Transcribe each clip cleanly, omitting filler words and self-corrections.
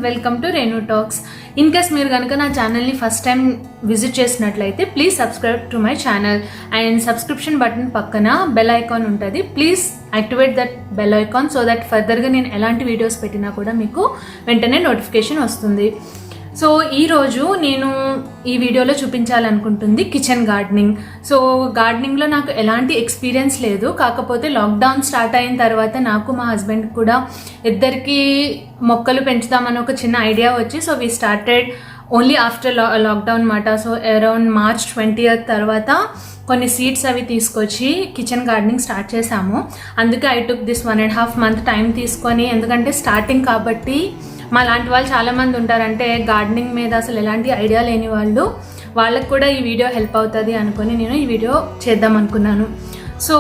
Welcome to Renu talks. In case మీరు కనుక నా ఛానల్ని ఫస్ట్ టైం విజిట్ చేసినట్లయితే please subscribe to my channel and subscription button పక్కన బెల్ ఐకాన్ ఉంటుంది. Please activate that bell icon so that ఫర్దర్గా నేను ఎలాంటి వీడియోస్ పెట్టినా కూడా మీకు వెంటనే నోటిఫికేషన్ వస్తుంది. సో ఈరోజు నేను ఈ వీడియోలో చూపించాలనుకుంటుంది కిచెన్ గార్డెనింగ్. సో గార్డెనింగ్లో నాకు ఎలాంటి ఎక్స్పీరియన్స్ లేదు, కాకపోతే లాక్డౌన్ స్టార్ట్ అయిన తర్వాత నాకు మా హస్బెండ్ కూడా ఇద్దరికి మొక్కలు పెంచుదామని ఒక చిన్న ఐడియా వచ్చి so we started only after lockdown మాట. సో అరౌండ్ March 20th తర్వాత కొన్ని సీడ్స్ అవి తీసుకొచ్చి కిచెన్ గార్డెనింగ్ స్టార్ట్ చేశాము. అందుకే I took this 1.5 month time తీసుకొని, ఎందుకంటే స్టార్టింగ్ కాబట్టి మా లాంటి వాళ్ళు చాలామంది ఉంటారంటే గార్డెనింగ్ మీద అసలు ఎలాంటి ఐడియా లేని వాళ్ళకు కూడా ఈ వీడియో హెల్ప్ అవుతుంది అనుకొని నేను ఈ వీడియో చేద్దాం అనుకున్నాను. సో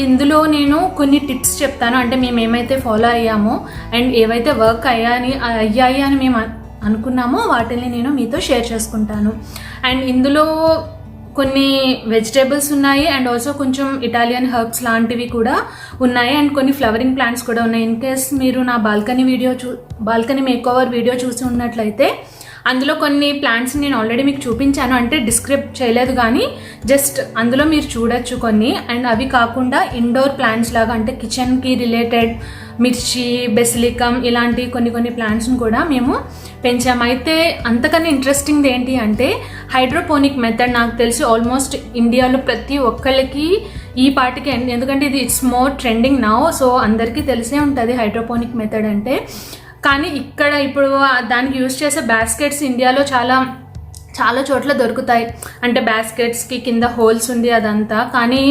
ఇందులో నేను కొన్ని టిప్స్ చెప్తాను, అంటే మేము ఏమైతే ఫాలో అయ్యామో అండ్ ఏవైతే వర్క్ అయ్యాయి అని మేము అనుకున్నామో వాటిని నేను మీతో షేర్ చేసుకుంటాను. అండ్ ఇందులో కొన్ని వెజిటేబుల్స్ ఉన్నాయి అండ్ ఆల్సో కొంచెం ఇటాలియన్ హర్బ్స్ లాంటివి కూడా ఉన్నాయి అండ్ కొన్ని ఫ్లవరింగ్ ప్లాంట్స్ కూడా ఉన్నాయి. ఇన్ కేస్ మీరు నా బాల్కనీ మేకోవర్ వీడియో చూసి ఉన్నట్లయితే అందులో కొన్ని ప్లాంట్స్ నేను ఆల్రెడీ మీకు చూపించాను, అంటే డిస్క్రైబ్ చేయలేదు కానీ జస్ట్ అందులో మీరు చూడొచ్చు కొన్ని. అండ్ అవి కాకుండా ఇండోర్ ప్లాంట్స్ లాగా, అంటే కిచెన్కి రిలేటెడ్ మిర్చి, బెసిలికమ్ ఇలాంటి కొన్ని ప్లాంట్స్ని కూడా మేము పెంచాము. అయితే అంతకన్నా ఇంట్రెస్టింగ్ ఏంటి అంటే హైడ్రోపోనిక్ మెథడ్. నాకు తెలిసి ఆల్మోస్ట్ ఇండియాలో ప్రతి ఒక్కళ్ళకి ఈ పాటికి, ఎందుకంటే ఇది it's more trending now, so అందరికీ తెలిసే ఉంటుంది హైడ్రోపోనిక్ మెథడ్ అంటే. కానీ ఇక్కడ ఇప్పుడు దానికి యూజ్ చేసే బాస్కెట్స్ ఇండియాలో చాలా చోట్ల దొరుకుతాయి, అంటే బాస్కెట్స్కి కింద హోల్స్ ఉంది అదంతా. కానీ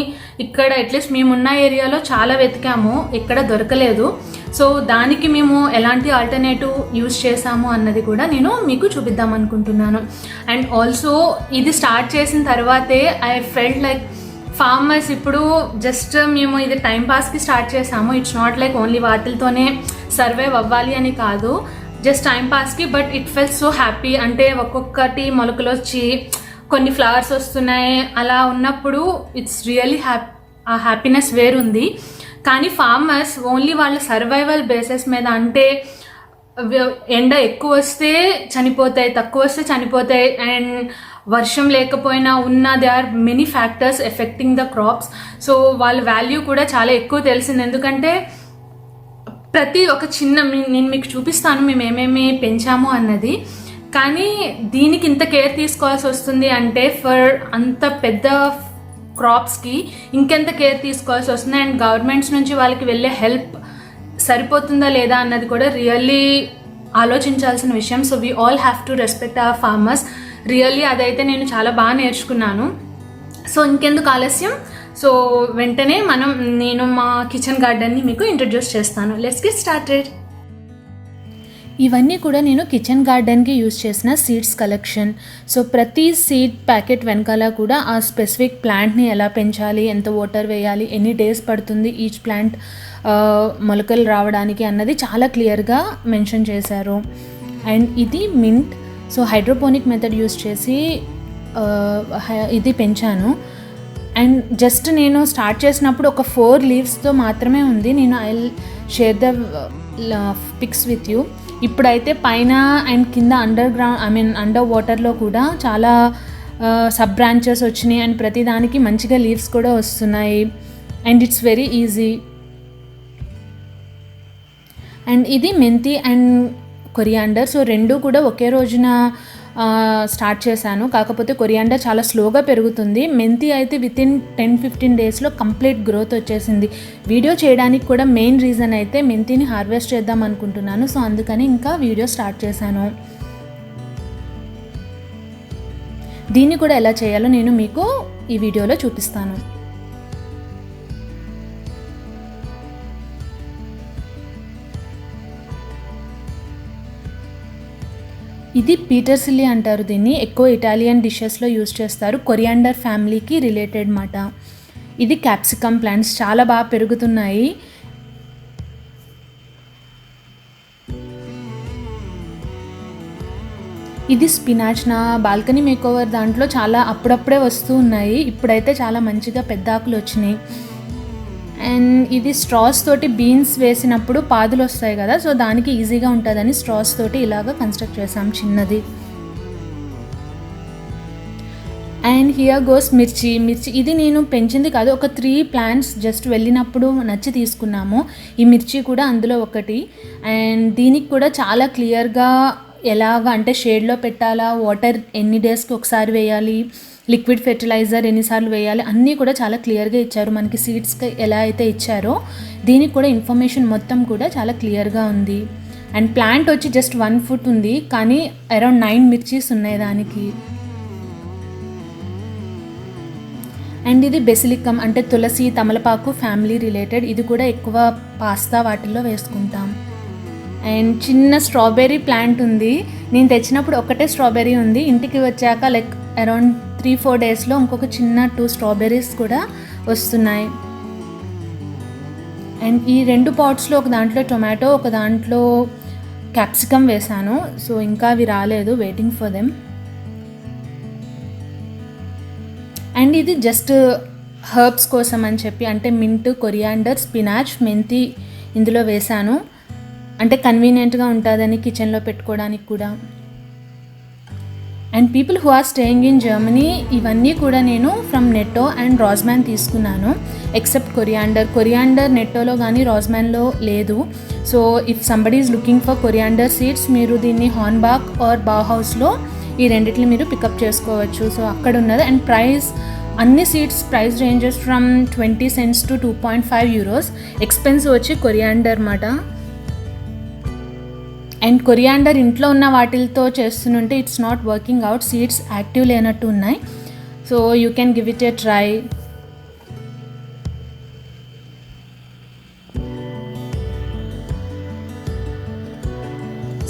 ఇక్కడ అట్లీస్ట్ మేమున్న ఏరియాలో చాలా వెతికాము, ఇక్కడ దొరకలేదు. సో దానికి మేము ఎలాంటి ఆల్టర్నేటివ్ యూజ్ చేసాము అన్నది కూడా నేను మీకు చూపిద్దాం అనుకుంటున్నాను. అండ్ ఆల్సో ఇది స్టార్ట్ చేసిన తర్వాతే ఐ ఫెల్ట్ లైక్ ఫార్మర్స్ ఇప్పుడు జస్ట్ మేము ఇది టైంపాస్కి స్టార్ట్ చేసాము. ఇట్స్ నాట్ లైక్ ఓన్లీ వాటితోనే సర్వైవ్ అవ్వాలి అని కాదు, జస్ట్ టైంపాస్కి. But it felt so happy, అంటే ఒక్కొక్కటి మొలకలు వచ్చి కొన్ని ఫ్లవర్స్ వస్తున్నాయి, అలా ఉన్నప్పుడు ఇట్స్ రియల్లీ ఆ హ్యాపీనెస్ వేరుంది. కానీ ఫార్మర్స్ ఓన్లీ వాళ్ళ సర్వైవల్ బేసిస్ మీద, అంటే ఎండ ఎక్కువ వస్తే చనిపోతాయి, తక్కువ వస్తే చనిపోతాయి, అండ్ వర్షం లేకపోయినా they are many factors effecting the crops. So వాళ్ళ వాల్యూ కూడా చాలా ఎక్కువ తెలిసింది, ఎందుకంటే ప్రతి ఒక నేను మీకు చూపిస్తాను మేము ఏమేమి పెంచాము అన్నది. కానీ దీనికి ఇంత కేర్ తీసుకోవాల్సి వస్తుంది అంటే ఫర్ అంత పెద్ద క్రాప్స్కి ఇంకెంత కేర్ తీసుకోవాల్సి వస్తుంది. అండ్ గవర్నమెంట్స్ నుంచి వాళ్ళకి వెళ్ళే హెల్ప్ సరిపోతుందా లేదా అన్నది కూడా రియల్లీ ఆలోచించాల్సిన విషయం. So we all have to respect hour farmers. Really అదైతే నేను చాలా బాగా నేర్చుకున్నాను. సో ఇంకెందుకు ఆలస్యం, సో వెంటనే నేను మా కిచెన్ గార్డెన్ని మీకు ఇంట్రడ్యూస్ చేస్తాను. Let's get started. ఇవన్నీ కూడా నేను కిచెన్ గార్డెన్కి యూజ్ చేసిన సీడ్స్ కలెక్షన్. సో ప్రతి సీడ్ ప్యాకెట్ వెనకాల కూడా ఆ స్పెసిఫిక్ ప్లాంట్ని ఎలా పెంచాలి, ఎంత వాటర్ వేయాలి, ఎన్ని డేస్ పడుతుంది ఈచ్ ప్లాంట్ మొలకలు రావడానికి అన్నది చాలా క్లియర్గా మెన్షన్ చేశారు. అండ్ ఇది mint. So hydroponic method use చేసి ఇది పెంచాను. అండ్ జస్ట్ నేను స్టార్ట్ చేసినప్పుడు ఒక 4 leavesతో మాత్రమే ఉంది. నేను I share the pics with you. ఇప్పుడైతే పైన అండ్ కింద అండర్ వాటర్లో కూడా చాలా సబ్ బ్రాంచెస్ వచ్చినాయి అండ్ ప్రతి దానికి మంచిగా లీవ్స్ కూడా వస్తున్నాయి. And it's very easy. And ఇది మెంతి అండ్ కొరియాండర్. సో రెండు కూడా ఒకే రోజున స్టార్ట్ చేశాను, కాకపోతే కొరియాండర్ చాలా స్లోగా పెరుగుతుంది. మెంతి అయితే వితిన్ 10-15 daysలో కంప్లీట్ గ్రోత్ వచ్చేసింది. వీడియో చేయడానికి కూడా మెయిన్ రీజన్ అయితే మెంతిని హార్వెస్ట్ చేద్దాం అనుకుంటున్నాను, సో అందుకని ఇంకా వీడియో స్టార్ట్ చేశాను. దీన్ని కూడా ఎలా చేయాలో నేను మీకు ఈ వీడియోలో చూపిస్తాను. ఇది పీటర్సిల్లీ అంటారు దీన్ని, ఎక్కువ ఇటాలియన్ డిషెస్లో యూజ్ చేస్తారు. కొరియాండర్ ఫ్యామిలీకి రిలేటెడ్ మాట. ఇది క్యాప్సికమ్ ప్లాంట్స్ చాలా బాగా పెరుగుతున్నాయి. ఇది స్పినాచ్. నా బాల్కనీ మేకోవర్ దాంట్లో చాలా అప్పుడప్పుడే వస్తూ ఉన్నాయి, ఇప్పుడైతే చాలా మంచిగా పెద్ద ఆకులు వచ్చినాయి. అండ్ ఇది స్ట్రాస్ తోటి బీన్స్ వేసినప్పుడు పాదులు వస్తాయి కదా, సో దానికి ఈజీగా ఉంటుందని స్ట్రాస్ తోటి ఇలాగ కన్స్ట్రక్ట్ చేసాం చిన్నది. అండ్ హియర్ గోస్ మిర్చి. ఇది నేను పెంచింది కాదు, ఒక 3 ప్లాంట్స్ జస్ట్ వెళ్ళినప్పుడు నచ్చి తీసుకున్నాము. ఈ మిర్చి కూడా అందులో ఒకటి. అండ్ దీనికి కూడా చాలా క్లియర్గా ఎలాగ అంటే షేడ్లో పెట్టాలా, వాటర్ ఎన్ని డేస్కి ఒకసారి వేయాలి, లిక్విడ్ ఫెర్టిలైజర్ ఎన్నిసార్లు వేయాలి అన్నీ కూడా చాలా క్లియర్గా ఇచ్చారు. మనకి సీడ్స్కి ఎలా అయితే ఇచ్చారో దీనికి కూడా ఇన్ఫర్మేషన్ మొత్తం కూడా చాలా క్లియర్గా ఉంది. అండ్ ప్లాంట్ వచ్చి జస్ట్ 1 foot ఉంది, కానీ అరౌండ్ 9 మిర్చీస్ ఉన్నాయి దానికి. అండ్ ఇది బెసిలికమ్ అంటే తులసి, తమలపాకు ఫ్యామిలీ రిలేటెడ్. ఇది కూడా ఎక్కువ పాస్తా వాటిల్లో వేసుకుంటాం. అండ్ చిన్న స్ట్రాబెర్రీ ప్లాంట్ ఉంది. నేను తెచ్చినప్పుడు ఒకటే స్ట్రాబెర్రీ ఉంది, ఇంటికి వచ్చాక లైక్ అరౌండ్ 3-4 డేస్లో ఇంకొక చిన్న 2 స్ట్రాబెర్రీస్ కూడా వస్తున్నాయి. అండ్ ఈ 2 పాట్స్లో ఒక దాంట్లో టొమాటో, ఒక దాంట్లో క్యాప్సికమ్ వేసాను. సో ఇంకా అవి రాలేదు, వెయిటింగ్ ఫర్ దెమ్. అండ్ ఇది జస్ట్ హర్బ్స్ కోసం అని చెప్పి, అంటే మింట్, కొరియాండర్, స్పినాచ్, మెంతి ఇందులో వేసాను. అంటే కన్వీనియంట్గా ఉంటుందని కిచెన్లో పెట్టుకోవడానికి కూడా. And people who are staying in Germany, ఇవన్నీ కూడా నేను ఫ్రమ్ నెట్టో అండ్ రాజ్మ్యాన్ తీసుకున్నాను, ఎక్సెప్ట్ కొరియాండర్ నెట్టోలో కానీ రాజ్మ్యాన్లో లేదు. So if somebody is looking for coriander seeds, మీరు దీన్ని హార్న్బాక్ ఆర్ బాహౌస్లో ఈ రెండిటిని మీరు పికప్ చేసుకోవచ్చు. సో అక్కడ ఉన్నది. అండ్ ప్రైస్ అన్ని seeds price ranges from 20 cents to 2.5 euros. Expensive వచ్చి కొరియాండర్ మాట. అండ్ కొరియాండర్ ఇంట్లో ఉన్న వాటితో చేస్తుంటే it's not working out, seeds active లేనట్టు ఉన్నాయి. So you can give it A try.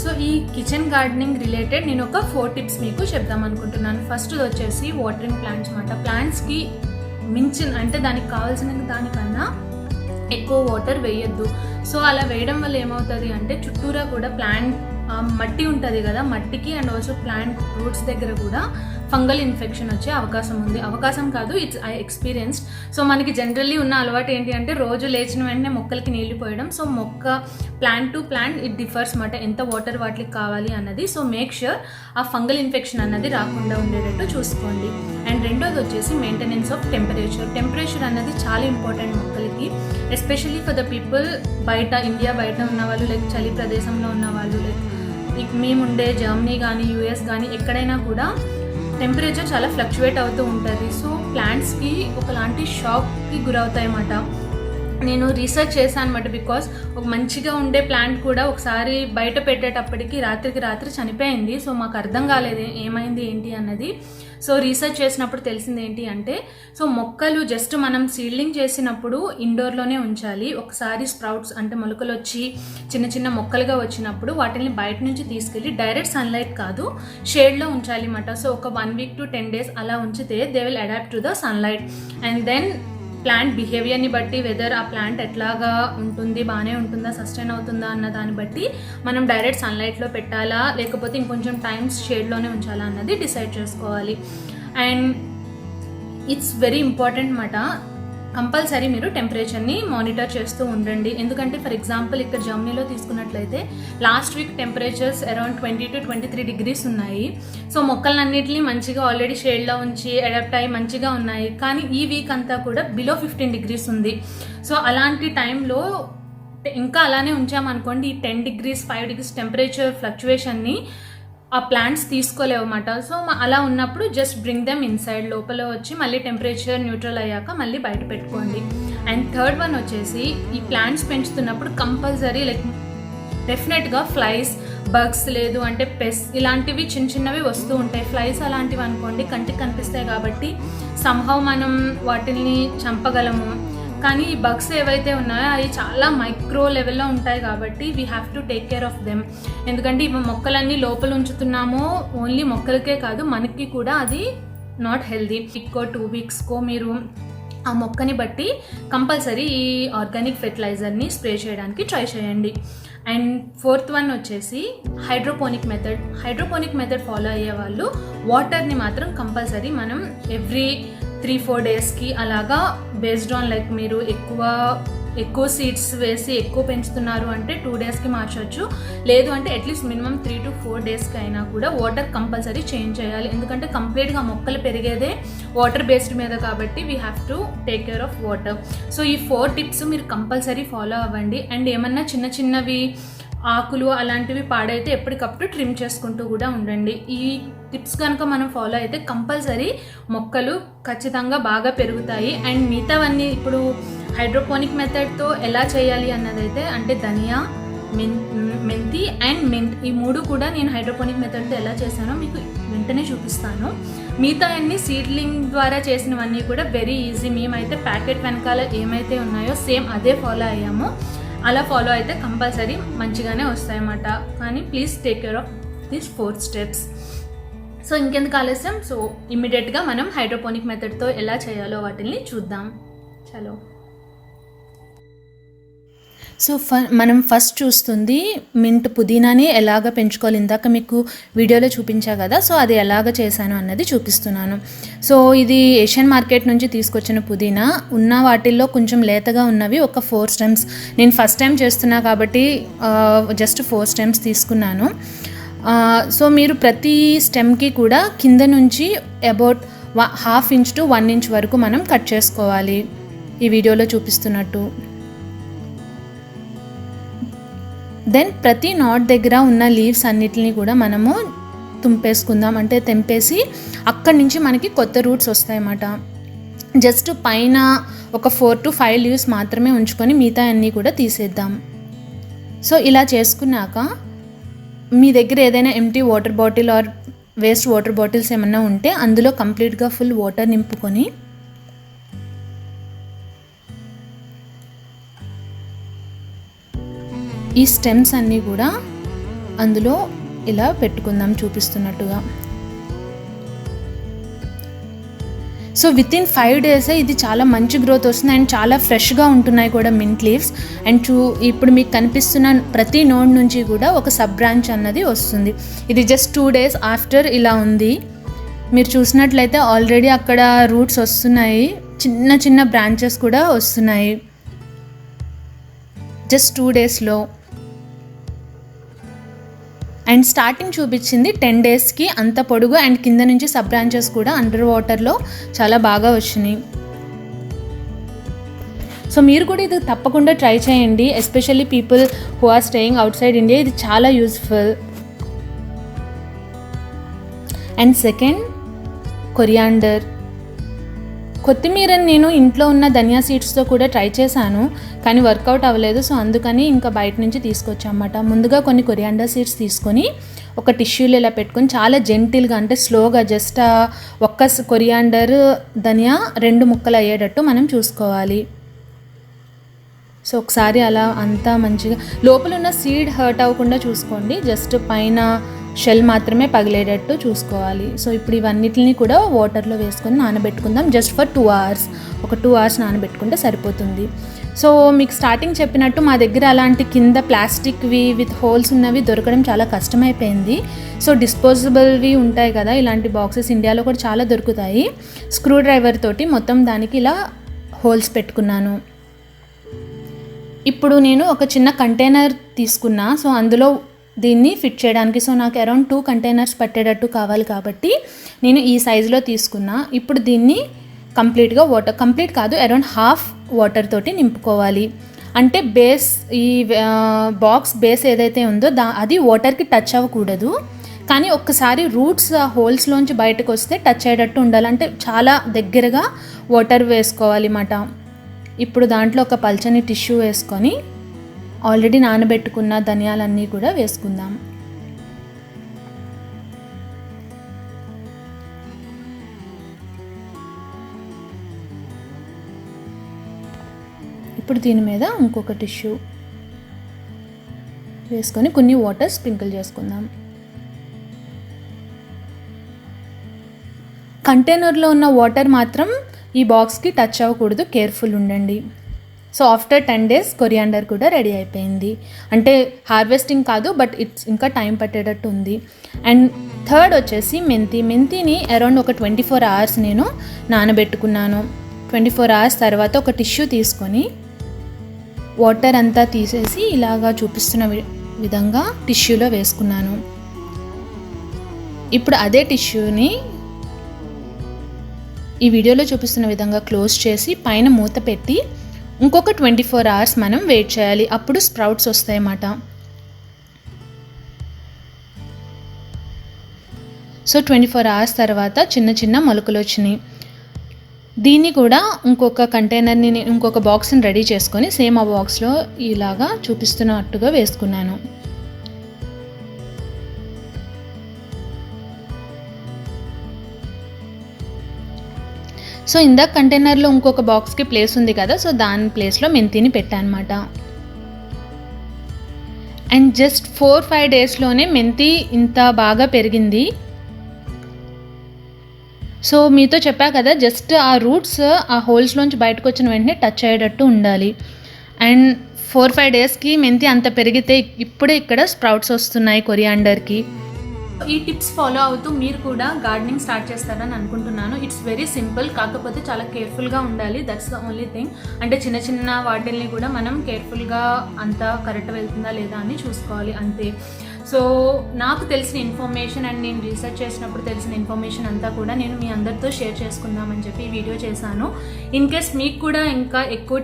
So ఈ కిచెన్ గార్డెనింగ్ రిలేటెడ్ నేను ఒక 4 tips మీకు చెప్దాం అనుకుంటున్నాను. ఫస్ట్ వచ్చేసి వాటరింగ్ ప్లాంట్స్ అన్నమాట. ప్లాంట్స్కి మించిన అంటే దానికి కావాల్సిన దానికన్నా ఎక్కువ వాటర్ వేయొద్దు. సో అలా వేయడం వల్ల ఏమవుతుంది అంటే చుట్టూరా కూడా ప్లాంట్ మట్టి ఉంటుంది కదా, మట్టికి అండ్ ఆల్సో ప్లాంట్ రూట్స్ దగ్గర కూడా ఫంగల్ ఇన్ఫెక్షన్ వచ్చే అవకాశం కాదు, ఇట్స్ ఐ ఎక్స్పీరియన్స్డ్. సో మనకి జనరల్లీ ఉన్న అలవాటు ఏంటి అంటే రోజు లేచిన వెంటనే మొక్కలకి నీళ్లు పోయడం. సో మొక్క plant to plant it differs మాట, ఎంత వాటర్ వాటికి కావాలి అన్నది. సో మేక్ ష్యూర్ ఆ ఫంగల్ ఇన్ఫెక్షన్ అన్నది రాకుండా ఉండేటట్టు చూసుకోండి. అండ్ రెండోది వచ్చేసి మెయింటెనెన్స్ ఆఫ్ టెంపరేచర్ అన్నది చాలా ఇంపార్టెంట్ మొక్కలకి, especially for the people India బయట ఉన్న వాళ్ళు, లైక్ చలి ప్రదేశంలో ఉన్న వాళ్ళు, లైక్ మేముండే జర్మనీ కానీ యూఎస్ కానీ ఎక్కడైనా కూడా టెంపరేచర్ చాలా ఫ్లక్చువేట్ అవుతూ ఉంటుంది. సో ప్లాంట్స్కి ఒకలాంటి షాక్కి గురవుతాయి అన్నమాట. నేను రీసెర్చ్ చేశాను అనమాట, బికాస్ ఒక మంచిగా ఉండే ప్లాంట్ కూడా ఒకసారి బయట పెట్టేటప్పటికి రాత్రికి రాత్రి చనిపోయింది. సో మాకు అర్థం కాలేదు ఏమైంది ఏంటి అన్నది. సో రీసెర్చ్ చేసినప్పుడు తెలిసింది ఏంటి అంటే, సో మొక్కలు జస్ట్ మనం సీడ్లింగ్ చేసినప్పుడు ఇండోర్లోనే ఉంచాలి. ఒకసారి స్ప్రౌట్స్ అంటే మొలకలు వచ్చి చిన్న చిన్న మొక్కలుగా వచ్చినప్పుడు వాటిని బయట నుంచి తీసుకెళ్ళి డైరెక్ట్ సన్లైట్ కాదు షేడ్లో ఉంచాలి అన్నమాట. సో ఒక 1 week to 10 days అలా ఉంచితే they will adapt to the sunlight. And then plant బిహేవియర్ని బట్టి వెదర్ ఆ ప్లాంట్ ఎట్లాగా ఉంటుంది, బాగానే ఉంటుందా, సస్టైన్ అవుతుందా అన్న దాన్ని బట్టి మనం డైరెక్ట్ సన్లైట్లో పెట్టాలా లేకపోతే ఇంకొంచెం టైమ్స్ షేడ్లోనే ఉంచాలా అన్నది డిసైడ్ చేసుకోవాలి. అండ్ ఇట్స్ వెరీ ఇంపార్టెంట్ మాట, కంపల్సరీ మీరు టెంపరేచర్ని మానిటర్ చేస్తూ ఉండండి. ఎందుకంటే ఫర్ ఎగ్జాంపుల్ ఇక్కడ జర్మనీలో తీసుకున్నట్లయితే last week temperatures around 20 to 23 degrees ఉన్నాయి. సో మొక్కలన్నింటినీ మంచిగా ఆల్రెడీ షేడ్లో ఉంచి అడాప్ట్ అయ్యి మంచిగా ఉన్నాయి, కానీ ఈ వీక్ అంతా కూడా బిలో 15 degrees ఉంది. సో అలాంటి టైంలో ఇంకా అలానే ఉంచామనుకోండి, ఈ 10 degrees 5 degrees టెంపరేచర్ ఫ్లక్చువేషన్ని ఆ ప్లాంట్స్ తీసుకోలేవు అన్నమాట. సో అలా ఉన్నప్పుడు జస్ట్ బ్రింగ్ దెమ్ ఇన్సైడ్, లోపల వచ్చి మళ్ళీ టెంపరేచర్ న్యూట్రల్ అయ్యాక మళ్ళీ బయట పెట్టుకోండి. అండ్ థర్డ్ వన్ వచ్చేసి ఈ ప్లాంట్స్ పెంచుతున్నప్పుడు కంపల్సరీ లైక్ డెఫినెట్గా ఫ్లైస్, బగ్స్ లేదు అంటే పెస్ ఇలాంటివి చిన్నవి వస్తూ ఉంటాయి. ఫ్లైస్ అలాంటివి అనుకోండి కంటికి కనిపిస్తాయి కాబట్టి సంహౌ మనం వాటిని చంపగలము. కానీ ఈ బగ్స్ ఏవైతే ఉన్నాయో అవి చాలా మైక్రో లెవెల్లో ఉంటాయి కాబట్టి we have to take care of them. ఎందుకంటే ఇవి మొక్కలన్నీ లోపల ఉంచుతున్నామో ఓన్లీ మొక్కలకే కాదు మనకి కూడా అది నాట్ హెల్దీ. 2 weeksకో మీరు ఆ మొక్కని బట్టి కంపల్సరీ ఈ ఆర్గానిక్ ఫెర్టిలైజర్ని స్ప్రే చేయడానికి ట్రై చేయండి. అండ్ ఫోర్త్ వన్ వచ్చేసి హైడ్రోపోనిక్ మెథడ్ ఫాలో అయ్యే వాళ్ళు వాటర్ని మాత్రం కంపల్సరీ మనం ఎవ్రీ 3-4 డేస్కి అలాగా బేస్డ్ ఆన్ లైక్ మీరు ఎక్కువ సీడ్స్ వేసి ఎక్కువ పెంచుతున్నారు అంటే 2 డేస్కి మార్చవచ్చు. లేదు అంటే అట్లీస్ట్ మినిమం 3 to 4 డేస్కి అయినా కూడా వాటర్ కంపల్సరీ చేంజ్ చేయాలి. ఎందుకంటే కంప్లీట్గా మొక్కలు పెరిగేదే వాటర్ బేస్డ్ మీద కాబట్టి we have to take care of water. So ఈ 4 టిప్స్ మీరు కంపల్సరీ ఫాలో అవ్వండి. అండ్ ఏమన్నా చిన్నవి ఆకులు అలాంటివి పాడైతే ఎప్పటికప్పుడు ట్రిమ్ చేసుకుంటూ కూడా ఉండండి. ఈ టిప్స్ కనుక మనం ఫాలో అయితే కంపల్సరీ మొక్కలు ఖచ్చితంగా బాగా పెరుగుతాయి. అండ్ మిగతావన్నీ ఇప్పుడు హైడ్రోపోనిక్ మెథడ్తో ఎలా చేయాలి అన్నదైతే అంటే ధనియా, మెంతి అండ్ మింట్ ఈ 3 కూడా నేను హైడ్రోపోనిక్ మెథడ్తో ఎలా చేశానో మీకు వెంటనే చూపిస్తాను. మిగతా అన్ని సీడ్లింగ్ ద్వారా చేసినవన్నీ కూడా వెరీ ఈజీ. మేమైతే ప్యాకెట్ వెనకాల ఏమైతే ఉన్నాయో సేమ్ అదే ఫాలో అయ్యాము. అలా ఫాలో అయితే కంపల్సరీ మంచిగానే వస్తాయన్నమాట. కానీ please take care of these 4 steps. So ఇంకెందుకు ఆలస్యం, సో ఇమ్మీడియట్గా మనం హైడ్రోపోనిక్ మెథడ్తో ఎలా చేయాలో వాటిని చూద్దాం. చలో. సో మనం ఫస్ట్ చూస్తుంది మింట్ పుదీనాని ఎలాగ పెంచుకోవాలి. ఇందాక మీకు వీడియోలో చూపించా కదా, సో అది ఎలాగ చేశాను అన్నది చూపిస్తున్నాను. సో ఇది ఏషియన్ మార్కెట్ నుంచి తీసుకొచ్చిన పుదీనా. ఉన్న వాటిల్లో కొంచెం లేతగా ఉన్నవి ఒక 4 స్టెమ్స్. నేను ఫస్ట్ టైం చేస్తున్నా కాబట్టి జస్ట్ 4 స్టెమ్స్ తీసుకున్నాను. సో మీరు ప్రతి స్టెమ్కి కూడా కింద నుంచి అబౌట్ 1/2 ఇంచ్ to 1 ఇంచ్ వరకు మనం కట్ చేసుకోవాలి ఈ వీడియోలో చూపిస్తున్నట్టు. దెన్ ప్రతి నాట్ దగ్గర ఉన్న లీవ్స్ అన్నిటిని కూడా మనము తుంపేసుకుందాం, అంటే తెంపేసి అక్కడి నుంచి మనకి కొత్త రూట్స్ వస్తాయన్నమాట. జస్ట్ పైన ఒక 4 to 5 లీవ్స్ మాత్రమే ఉంచుకొని మిగతా అన్నీ కూడా తీసేద్దాం. సో ఇలా చేసుకున్నాక మీ దగ్గర ఏదైనా empty water bottle or waste water bottles ఏమన్నా ఉంటే అందులో కంప్లీట్గా ఫుల్ వాటర్ నింపుకొని ఈ స్టెమ్స్ అన్నీ కూడా అందులో ఇలా పెట్టుకుందాం చూపిస్తున్నట్టుగా. సో వితిన్ 5 days ఇది చాలా మంచి గ్రోత్ వస్తుంది అండ్ చాలా ఫ్రెష్గా ఉంటున్నాయి కూడా మింట్ లీవ్స్. అండ్ ఇప్పుడు మీకు కనిపిస్తున్న ప్రతి నోడ్ నుంచి కూడా ఒక సబ్ బ్రాంచ్ అన్నది వస్తుంది. ఇది జస్ట్ 2 days ఆఫ్టర్ ఇలా ఉంది. మీరు చూసినట్లయితే ఆల్రెడీ అక్కడ రూట్స్ వస్తున్నాయి, చిన్న బ్రాంచెస్ కూడా వస్తున్నాయి జస్ట్ 2 daysలో. అండ్ స్టార్టింగ్ చూపించింది 10 daysకి అంత పొడుగు అండ్ కింద నుంచి సబ్ బ్రాంచెస్ కూడా అండర్ వాటర్లో చాలా బాగా వచ్చినాయి. సో మీరు కూడా ఇది తప్పకుండా ట్రై చేయండి, especially people who are staying outside India. ఇది చాలా యూజ్ఫుల్. And second, coriander. కొత్తిమీరని నేను ఇంట్లో ఉన్న ధనియా సీడ్స్తో కూడా ట్రై చేశాను కానీ వర్కౌట్ అవ్వలేదు. సో అందుకని ఇంకా బయట నుంచి తీసుకొచ్చామన్నమాట. ముందుగా కొన్ని కొరియాండర్ సీడ్స్ తీసుకొని ఒక టిష్యూలో ఇలా పెట్టుకొని చాలా జెంటిల్గా అంటే స్లోగా జస్ట్ ఒక్క కొరియాండర్ ధనియా 2 ముక్కలు అయ్యేటట్టు మనం చూసుకోవాలి. సో ఒకసారి అలా అంతా మంచిగా లోపల ఉన్న సీడ్ హర్ట్ అవ్వకుండా చూసుకోండి, జస్ట్ పైన షెల్ మాత్రమే పగిలేటట్టు చూసుకోవాలి. సో ఇప్పుడు ఇవన్నిటిని కూడా వాటర్లో వేసుకొని నానబెట్టుకుందాం జస్ట్ ఫర్ 2 hours. ఒక 2 hours నానబెట్టుకుంటే సరిపోతుంది. సో మీకు స్టార్టింగ్ చెప్పినట్టు మా దగ్గర అలాంటి కింద ప్లాస్టిక్వి విత్ హోల్స్ ఉన్నవి దొరకడం చాలా కష్టమైపోయింది. సో డిస్పోజబుల్వి ఉంటాయి కదా ఇలాంటి బాక్సెస్, ఇండియాలో కూడా చాలా దొరుకుతాయి. స్క్రూ డ్రైవర్ తోటి మొత్తం దానికి ఇలా హోల్స్ పెట్టుకున్నాను. ఇప్పుడు నేను ఒక చిన్న కంటైనర్ తీసుకున్నా, సో అందులో దీన్ని ఫిట్ చేయడానికి. సో నాకు అరౌండ్ 2 కంటైనర్స్ పట్టేటట్టు కావాలి కాబట్టి నేను ఈ సైజులో తీసుకున్నా. ఇప్పుడు దీన్ని కంప్లీట్గా కంప్లీట్ కాదు అరౌండ్ 1/2 వాటర్ తోటి నింపుకోవాలి. అంటే బేస్ ఈ బాక్స్ బేస్ ఏదైతే ఉందో అది వాటర్కి టచ్ అవ్వకూడదు, కానీ ఒక్కసారి రూట్స్ హోల్స్లోంచి బయటకు వస్తే టచ్ అయ్యేటట్టు ఉండాలి. అంటే చాలా దగ్గరగా వాటర్ వేసుకోవాలి అన్నమాట. ఇప్పుడు దాంట్లో ఒక పల్చని టిష్యూ వేసుకొని ఆల్రెడీ నానబెట్టుకున్న ధనియాలన్నీ కూడా వేసుకుందాం. ఇప్పుడు దీని మీద ఇంకొక టిష్యూ వేసుకొని కొన్ని వాటర్ స్ప్రింకిల్ చేసుకుందాం. కంటైనర్లో ఉన్న వాటర్ మాత్రం ఈ బాక్స్కి టచ్ అవ్వకూడదు, కేర్ఫుల్ ఉండండి. సో ఆఫ్టర్ 10 days కొరియాండర్ కూడా రెడీ అయిపోయింది. అంటే హార్వెస్టింగ్ కాదు, బట్ ఇట్స్ ఇంకా టైం పట్టేటట్టు ఉంది. అండ్ థర్డ్ వచ్చేసి మెంతిని అరౌండ్ ఒక 24 hours నేను నానబెట్టుకున్నాను. 24 hours తర్వాత ఒక టిష్యూ తీసుకొని వాటర్ అంతా తీసేసి ఇలాగా చూపిస్తున్న విధంగా టిష్యూలో వేసుకున్నాను. ఇప్పుడు అదే టిష్యూని ఈ వీడియోలో చూపిస్తున్న విధంగా క్లోజ్ చేసి పైన మూత పెట్టి ఇంకొక 24 hours మనం వెయిట్ చేయాలి. అప్పుడు స్ప్రౌట్స్ వస్తాయన్నమాట. సో 24 hours తర్వాత చిన్న చిన్న మొలకలు వచ్చినాయి. దీన్ని కూడా ఇంకొక కంటైనర్ని ఇంకొక బాక్స్ని రెడీ చేసుకొని సేమ్ ఆ బాక్స్లో ఇలాగా చూపిస్తున్నట్టుగా వేసుకున్నాను. సో ఇందాక కంటైనర్లో ఇంకొక బాక్స్కి ప్లేస్ ఉంది కదా, సో దాని ప్లేస్లో మెంతిని పెట్టాను అనమాట. అండ్ జస్ట్ 4-5 daysలోనే మెంతి ఇంత బాగా పెరిగింది. సో మీతో చెప్పా కదా, జస్ట్ ఆ రూట్స్ ఆ హోల్స్లోంచి బయటకు వచ్చిన వెంటనే టచ్ అయ్యేటట్టు ఉండాలి. అండ్ 4-5 daysకి మెంతి అంత పెరిగితే ఇప్పుడే ఇక్కడ స్ప్రౌట్స్ వస్తున్నాయి కొరియాండర్కి. ఈ టిప్స్ ఫాలో అవుతూ మీరు కూడా గార్డెనింగ్ స్టార్ట్ చేస్తారని అనుకుంటున్నాను. ఇట్స్ వెరీ సింపుల్, కాకపోతే చాలా కేర్ఫుల్గా ఉండాలి. That's the only thing. అంటే చిన్న చిన్న వాటిల్ని కూడా మనం కేర్ఫుల్గా అంతా కరెక్ట్ వెళ్తుందా లేదా అని చూసుకోవాలి అంతే. సో నాకు తెలిసిన ఇన్ఫర్మేషన్ అండ్ నేను రీసెర్చ్ చేసినప్పుడు తెలిసిన ఇన్ఫర్మేషన్ అంతా కూడా నేను మీ అందరితో షేర్ చేసుకుందామని చెప్పి ఈ వీడియో చేశాను. ఇన్ కేస్ మీకు కూడా ఇంకా ఎక్కువ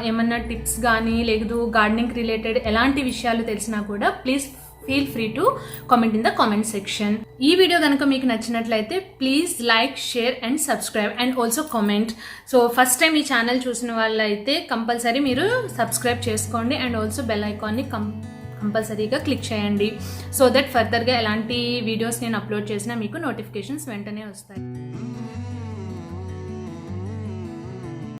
ఏమన్నా టిప్స్ కానీ లేదు గార్డెనింగ్ రిలేటెడ్ ఎలాంటి విషయాలు తెలిసినా కూడా please feel free to comment in the comment section. ఈ వీడియో కనుక మీకు నచ్చినట్లయితే please like, share and subscribe and also comment. So first time ఈ ఛానల్ చూసిన వాళ్ళైతే కంపల్సరీ మీరు సబ్స్క్రైబ్ చేసుకోండి అండ్ ఆల్సో బెల్ ఐకాన్ని కంపల్సరీగా క్లిక్ చేయండి. సో దట్ ఫర్దర్గా ఎలాంటి వీడియోస్ నేను అప్లోడ్ చేసినా మీకు నోటిఫికేషన్స్ వెంటనే వస్తాయి.